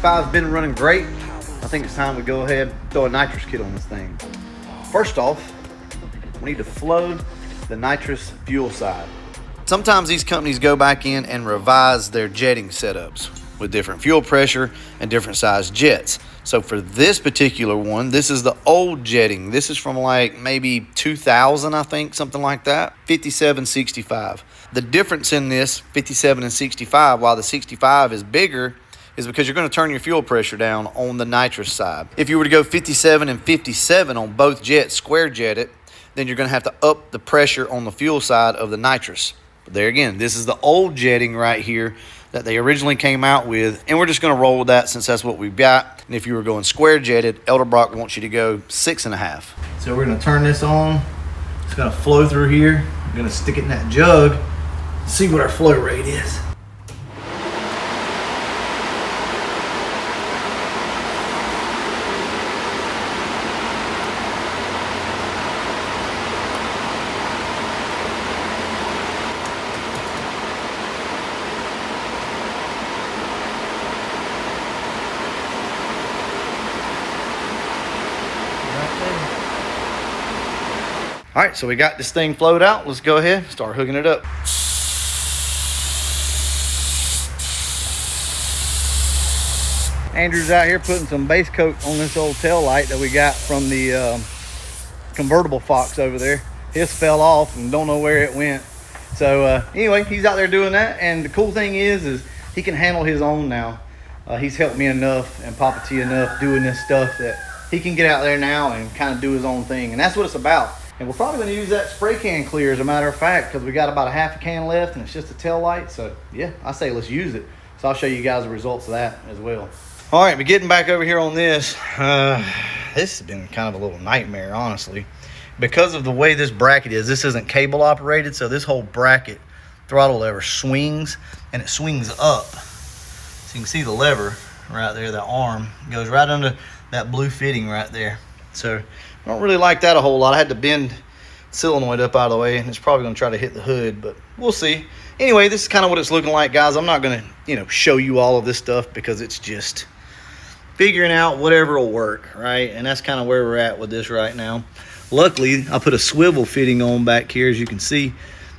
65's been running great. I think it's time we go ahead and throw a nitrous kit on this thing. First off, we need to flow the nitrous fuel side. Sometimes these companies go back in and revise their jetting setups with different fuel pressure and different size jets. So for this particular one, this is the old jetting. This is from like maybe 2000, I think, something like that. 5765. The difference in this 57 and 65, while the 65 is bigger, is because you're going to turn your fuel pressure down on the nitrous side. If you were to go 57 and 57 on both jets, square jet it, then you're going to have to up the pressure on the fuel side of the nitrous. But there again, this is the old jetting right here that they originally came out with, and we're just going to roll with that since that's what we've got. And if you were going square jetted, Elderbrock wants you to go 6.5. So we're going to turn this on. It's going to flow through here. I'm going to stick it in that jug, see what our flow rate is. All right, so we got this thing flowed out. Let's go ahead and start hooking it up. Andrew's out here putting some base coat on this old tail light that we got from the convertible Fox over there. His fell off and don't know where it went. So anyway, he's out there doing that. And the cool thing is he can handle his own now. He's helped me enough and Papa T enough doing this stuff that he can get out there now and kind of do his own thing. And that's what it's about. And we're probably going to use that spray can clear, as a matter of fact, because we got about a half a can left and it's just a tail light. So yeah, I say let's use it. So I'll show you guys the results of that as well. All right, but getting back over here on this, this has been kind of a little nightmare, honestly. Because of the way this bracket is, this isn't cable operated, so this whole bracket throttle lever swings, and it swings up. So you can see the lever right there, the arm goes right under that blue fitting right there. So I don't really like that a whole lot. I had to bend solenoid up out of the way, and it's probably going to try to hit the hood, but we'll see. Anyway, this is kind of what it's looking like, guys. I'm not going to, show you all of this stuff because it's just figuring out whatever will work, right? And that's kind of where we're at with this right now. Luckily, I put a swivel fitting on back here, as you can see,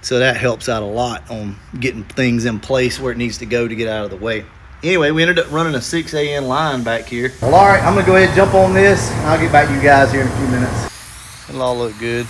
so that helps out a lot on getting things in place where it needs to go to get out of the way. Anyway, we ended up running a 6AN line back here. Well, all right, I'm gonna go ahead and jump on this. I'll get back to you guys here in a few minutes. It'll all look good.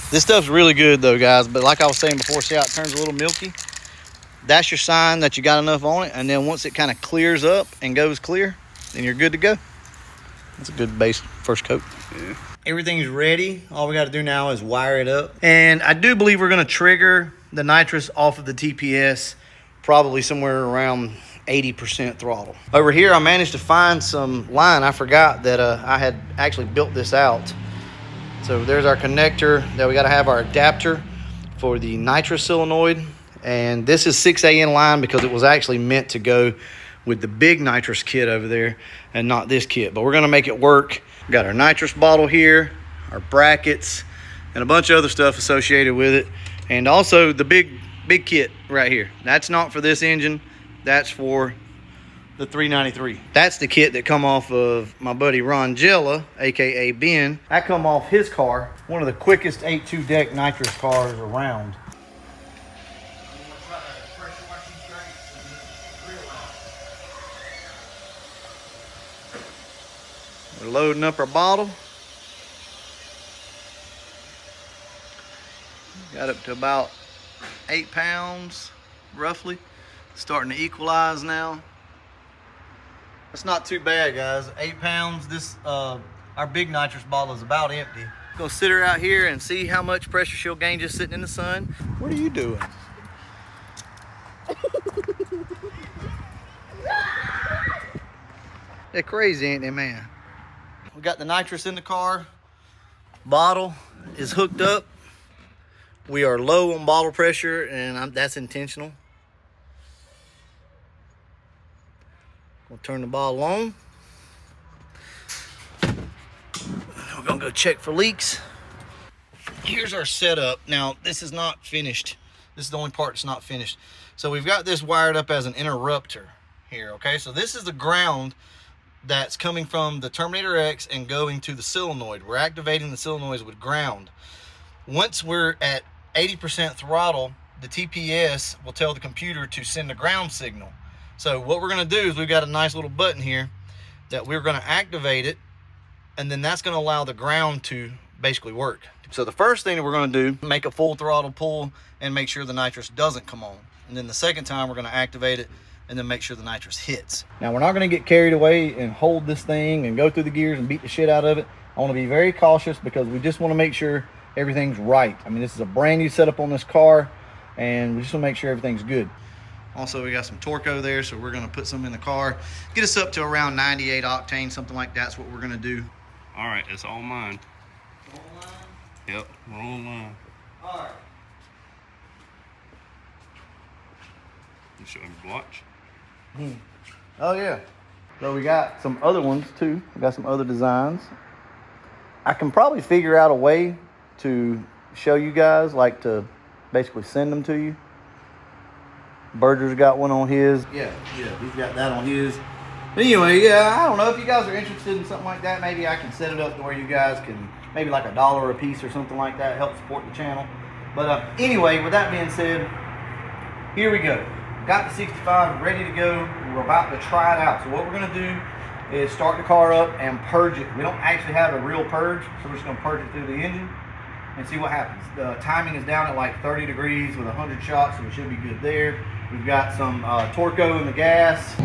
This stuff's really good though, guys, but like I was saying before, see how it turns a little milky? That's your sign that you got enough on it, and then once it kind of clears up and goes clear, then you're good to go. That's a good base first coat. Yeah. Everything's ready. All we got to do now is wire it up. And I do believe we're going to trigger the nitrous off of the TPS probably somewhere around 80% throttle. Over here, I managed to find some line. I forgot that I had actually built this out. So there's our connector that we got to have our adapter for the nitrous solenoid. And this is 6AN line because it was actually meant to go with the big nitrous kit over there and not this kit. But we're going to make it work. We got our nitrous bottle here, our brackets, and a bunch of other stuff associated with it. And also the big kit right here. That's not for this engine. That's for the 393. That's the kit that come off of my buddy Ron Jella, aka Ben. That come off his car. One of the quickest 8.2 deck nitrous cars around. We're loading up our bottle. Got up to about 8 pounds, roughly. Starting to equalize now. That's not too bad, guys. 8 pounds. This our big nitrous bottle is about empty. Gonna sit her out here and see how much pressure she'll gain just sitting in the sun. What are you doing? They're crazy, ain't they, man? We got the nitrous in the car. Bottle is hooked up. We are low on bottle pressure, and that's intentional. We'll turn the bottle on. We're gonna go check for leaks. Here's our setup. Now, this is not finished. This is the only part that's not finished. So we've got this wired up as an interrupter. here, okay? So this is the ground that's coming from the Terminator X and going to the solenoid. We're activating the solenoids with ground. Once we're at 80% throttle, the TPS will tell the computer to send a ground signal. So what we're going to do is we've got a nice little button here that we're going to activate it, and then that's going to allow the ground to basically work. So the first thing that we're going to do, make a full throttle pull and make sure the nitrous doesn't come on. And then the second time we're going to activate it and then make sure the nitrous hits. Now we're not going to get carried away and hold this thing and go through the gears and beat the shit out of it. I want to be very cautious because we just want to make sure everything's right. I mean, this is a brand new setup on this car and we just want to make sure everything's good. Also, we got some Torco there, so we're going to put some in the car. Get us up to around 98 octane, something like that's what we're going to do. All right, it's all mine. All line? Yep, we're all mine. All right. You show him your watch. Oh yeah. So we got some other ones too. We got some other designs. I can probably figure out a way to show you guys, like to basically send them to you. Berger's got one on his. Yeah, he's got that on his. But anyway, yeah, I don't know if you guys are interested in something like that. Maybe I can set it up to where you guys can, maybe like $1 a piece or something like that, help support the channel. But anyway, with that being said, here we go. Got the 65 ready to go. We're about to try it out. So what we're going to do is start the car up and purge it. We don't actually have a real purge, so we're just going to purge it through the engine and see what happens. The timing is down at like 30 degrees with 100 shots, so we should be good there. We've got some Torco in the gas.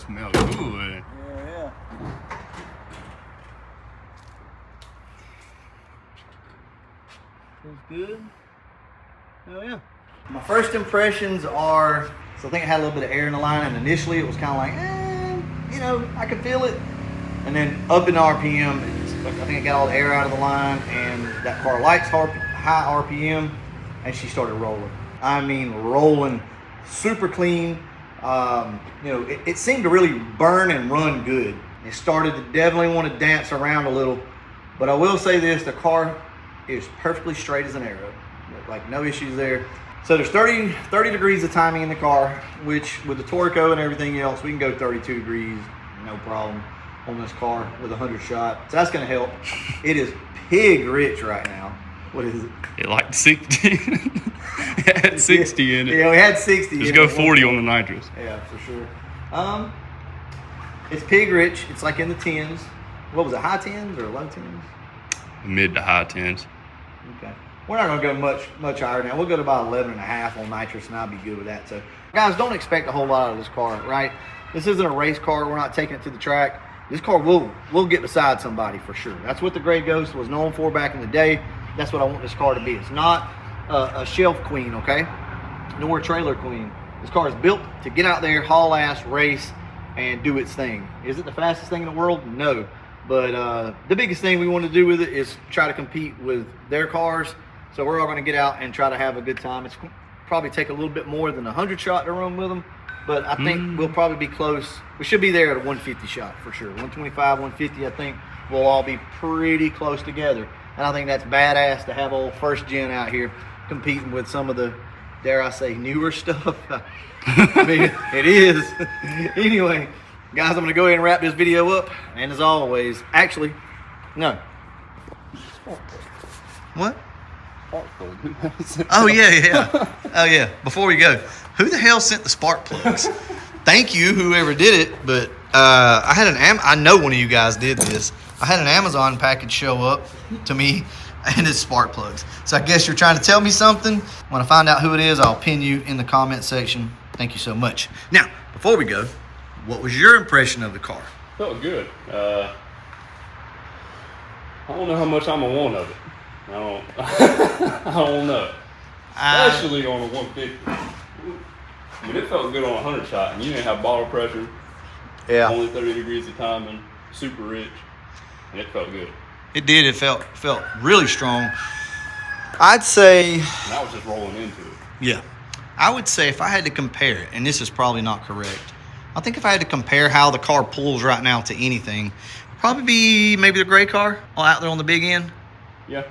Smell good. Yeah. Feels good. Oh yeah. My first impressions are, so I think I had a little bit of air in the line, and initially it was kind of like, you know, I could feel it. And then up in RPM, I think I got all the air out of the line, and that car likes high RPM, and she started rolling. I mean, rolling, super clean. You know, it seemed to really burn and run good. It started to definitely want to dance around a little, but I will say this, the car is perfectly straight as an arrow. Like no issues there. So there's 30 degrees of timing in the car, which with the Torco and everything else, we can go 32 degrees, no problem on this car with a 100 shot. So that's gonna help. It is pig rich right now. What is it? It like 60. It had 60 in it. Yeah, we had 60. Just go 40 on the nitrous. Yeah, for sure. It's pig rich. It's like in the 10s. What was it, high 10s or low 10s? Mid to high 10s. Okay. We're not going to go much higher now. We'll go to about 11.5 on nitrous, and I'll be good with that. So, guys, don't expect a whole lot of this car, right? This isn't a race car. We're not taking it to the track. This car will get beside somebody for sure. That's what the Gray Ghost was known for back in the day. That's what I want this car to be. It's not a shelf queen, okay? Nor a trailer queen. This car is built to get out there, haul ass, race, and do its thing. Is it the fastest thing in the world? No. But the biggest thing we want to do with it is try to compete with their cars. So we're all going to get out and try to have a good time. It's probably take a little bit more than a 100 shot to run with them. But I think we'll probably be close. We should be there at a 150 shot for sure. 125, 150, I think we'll all be pretty close together. And I think that's badass to have old first gen out here competing with some of the, dare I say, newer stuff. I mean, it is. Anyway, guys, I'm going to go ahead and wrap this video up. And as always, actually, no. What? Oh, yeah. Oh, yeah. Before we go, who the hell sent the spark plugs? Thank you, whoever did it. But I know one of you guys did this. I had an Amazon package show up to me, and it's spark plugs. So I guess you're trying to tell me something. When I find out who it is, I'll pin you in the comment section. Thank you so much. Now, before we go, what was your impression of the car? Felt good. I don't know how much I'm gonna want of it. I don't know. Especially on a 150. I mean, it felt good on a 100 shot, and you didn't have bottle pressure. Yeah. Only 30 degrees of timing, super rich, and it felt good. It did. It felt really strong. I'd say. And I was just rolling into it. Yeah. I would say if I had to compare it, and this is probably not correct, I think if I had to compare how the car pulls right now to anything, probably be maybe the gray car out there on the big end. Yeah.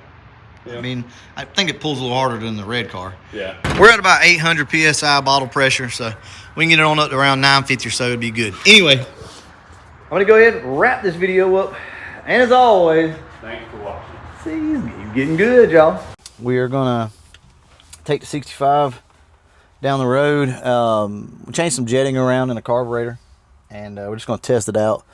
I mean, I think it pulls a little harder than the red car. Yeah. We're at about 800 PSI bottle pressure, so we can get it on up to around 950 or so. It'd be good. Anyway, I'm going to go ahead and wrap this video up. And as always, thanks for watching. see, he's getting good, y'all. We are going to take the 65 down the road. We changed some jetting around in the carburetor, and we're just going to test it out.